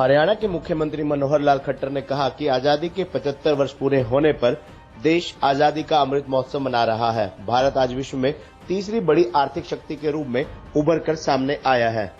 हरियाणा के मुख्यमंत्री मनोहर लाल खट्टर ने कहा कि आजादी के 75 वर्ष पूरे होने पर देश आजादी का अमृत महोत्सव मना रहा है। भारत आज विश्व में तीसरी बड़ी आर्थिक शक्ति के रूप में उभर कर सामने आया है।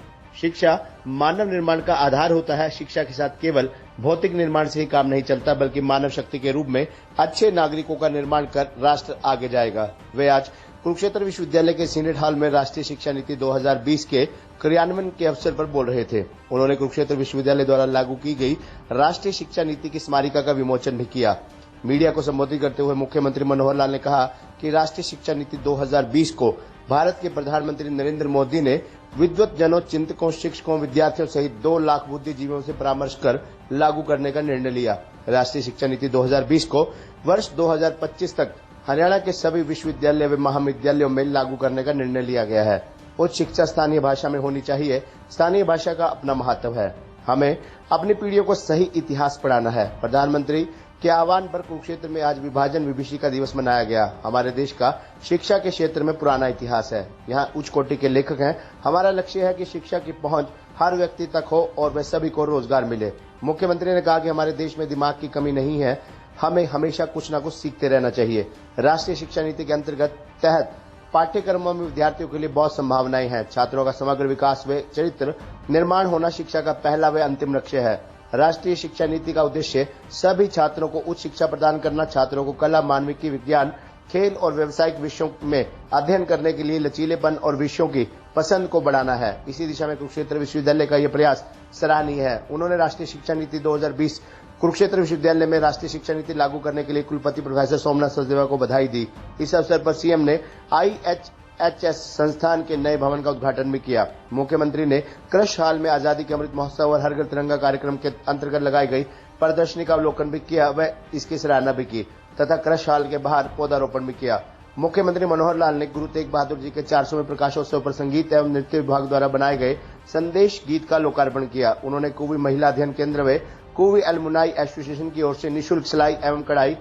शिक्षा मानव निर्माण का आधार होता है। शिक्षा के साथ केवल भौतिक निर्माण से ही काम नहीं चलता, बल्कि मानव शक्ति के रूप में अच्छे नागरिकों का निर्माण कर राष्ट्र आगे जाएगा। वे आज कुरुक्षेत्र विश्वविद्यालय के सीनेट हॉल में राष्ट्रीय शिक्षा नीति 2020 के क्रियान्वयन के अवसर पर बोल रहे थे। उन्होंने कुरुक्षेत्र विश्वविद्यालय द्वारा लागू की गई राष्ट्रीय शिक्षा नीति की स्मारिका का विमोचन भी किया। मीडिया को संबोधित करते हुए मुख्यमंत्री मनोहर लाल ने कहा कि राष्ट्रीय शिक्षा नीति 2020 को भारत के प्रधानमंत्री नरेंद्र मोदी ने विद्वत जनों, चिंतकों, शिक्षकों, विद्यार्थियों सहित 2 लाख बुद्धिजीवियों से परामर्श कर लागू करने का निर्णय लिया। राष्ट्रीय शिक्षा नीति 2020 को वर्ष 2025 तक हरियाणा के सभी विश्वविद्यालय व महाविद्यालयों में लागू करने का निर्णय लिया गया है। उच्च शिक्षा स्थानीय भाषा में होनी चाहिए। स्थानीय भाषा का अपना महत्व है। हमें अपनी पीढ़ियों को सही इतिहास पढ़ाना है। प्रधानमंत्री के आह्वान पर कुरुक्षेत्र में आज विभाजन विभीषिका दिवस मनाया गया। हमारे देश का शिक्षा के क्षेत्र में पुराना इतिहास है। यहाँ उच्च कोटि के लेखक हैं। हमारा लक्ष्य है कि शिक्षा की पहुंच हर व्यक्ति तक हो और वह सभी को रोजगार मिले। मुख्यमंत्री ने कहा कि हमारे देश में दिमाग की कमी नहीं है। हमें हमेशा कुछ न कुछ सीखते रहना चाहिए। राष्ट्रीय शिक्षा नीति के अंतर्गत तहत पाठ्यक्रमों में विद्यार्थियों के लिए बहुत संभावनाएं हैं। छात्रों का समग्र विकास व चरित्र निर्माण होना शिक्षा का पहला व अंतिम लक्ष्य है। राष्ट्रीय शिक्षा नीति का उद्देश्य सभी छात्रों को उच्च शिक्षा प्रदान करना, छात्रों को कला, मानविकी, विज्ञान, खेल और व्यावसायिक विषयों में अध्ययन करने के लिए लचीलेपन और विषयों की पसंद को बढ़ाना है। इसी दिशा में कुरुक्षेत्र विश्वविद्यालय का यह प्रयास सराहनीय है। उन्होंने राष्ट्रीय शिक्षा नीति 2020 कुरुक्षेत्र विश्वविद्यालय में राष्ट्रीय शिक्षा नीति लागू करने के लिए कुलपति प्रोफेसर सोमनाथ सचदेवा को बधाई दी। इस अवसर पर सीएम ने IHHS संस्थान के नए भवन का उद्घाटन भी किया। मुख्यमंत्री ने क्रश हॉल में आजादी के अमृत महोत्सव और हर घर तिरंगा कार्यक्रम के अंतर्गत लगाई गई प्रदर्शनी का अवलोकन भी किया व इसकी सराहना भी की तथा क्रश हॉल के बाहर पौधारोपण भी किया। मुख्यमंत्री मनोहर लाल ने गुरु तेग बहादुर जी के 400वें प्रकाशोत्सव पर संगीत एवं नृत्य विभाग द्वारा बनाए गए संदेश गीत का लोकार्पण किया। उन्होंने कुवी महिला अध्ययन केंद्र व कुवी एलुमनाई एसोसिएशन की ओर से निःशुल्क सिलाई एवं कढ़ाई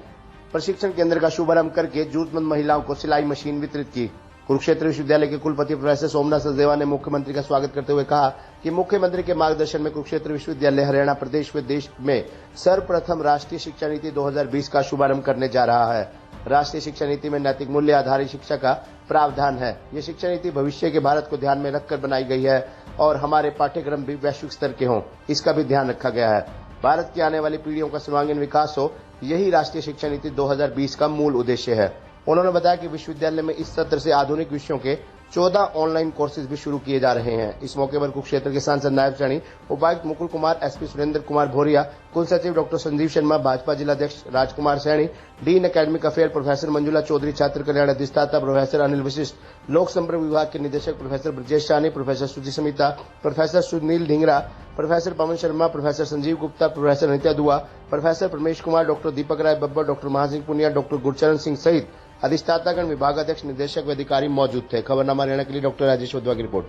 प्रशिक्षण केंद्र का शुभारंभ करके जरूरतमंद महिलाओं को सिलाई मशीन वितरित की। कुरुक्षेत्र विश्वविद्यालय के कुलपति प्रोफेसर सोमनाथ सचदेवा ने मुख्यमंत्री का स्वागत करते हुए कहा कि मुख्यमंत्री के मार्गदर्शन में कुरुक्षेत्र विश्वविद्यालय हरियाणा प्रदेश व देश में सर्वप्रथम राष्ट्रीय शिक्षा नीति 2020 का शुभारंभ करने जा रहा है। राष्ट्रीय शिक्षा नीति में नैतिक मूल्य आधारित शिक्षा का प्रावधान है। ये शिक्षा नीति भविष्य के भारत को ध्यान में रखकर बनाई गई है और हमारे पाठ्यक्रम भी वैश्विक स्तर के हों, इसका भी ध्यान रखा गया है। भारत की आने वाली पीढ़ियों का सर्वांगीण विकास हो, यही राष्ट्रीय शिक्षा नीति 2020 का मूल उद्देश्य है। उन्होंने बताया कि विश्वविद्यालय में इस सत्र से आधुनिक विषयों के 14 ऑनलाइन कोर्सेज भी शुरू किए जा रहे हैं। इस मौके पर कुरुक्षेत्र के सांसद नायब सैनी, उपायुक्त मुकुल कुमार, SP सुरेंद्र कुमार भोरिया, कुल सचिव डॉक्टर संजीव शर्मा, भाजपा जिलाध्यक्ष Rajkumar Saini, dean academic affair professor Manjula Chaudhary, छात्र कल्याण अधिष्ठाता प्रोफेसर अनिल वशिष्ठ, लोक संपर्क विभाग के निदेशक प्रोफेसर ब्रजेश शानी, प्रोफेसर सुजी Samita, professor Sunil Dhingra, professor Pawan Sharma, professor Sanjeev Gupta, professor Anita दुआ, professor Paramesh Kumar, doctor Deepak Rai Babbar, doctor Maha Singh Punia, doctor Gurcharan Singh सहित अधिष्ठातागण, विभागाध्यक्ष, निदेशक व अधिकारी मौजूद थे। खबरनामा हरियाणा के लिए डॉक्टर राजेश वधवा की रिपोर्ट।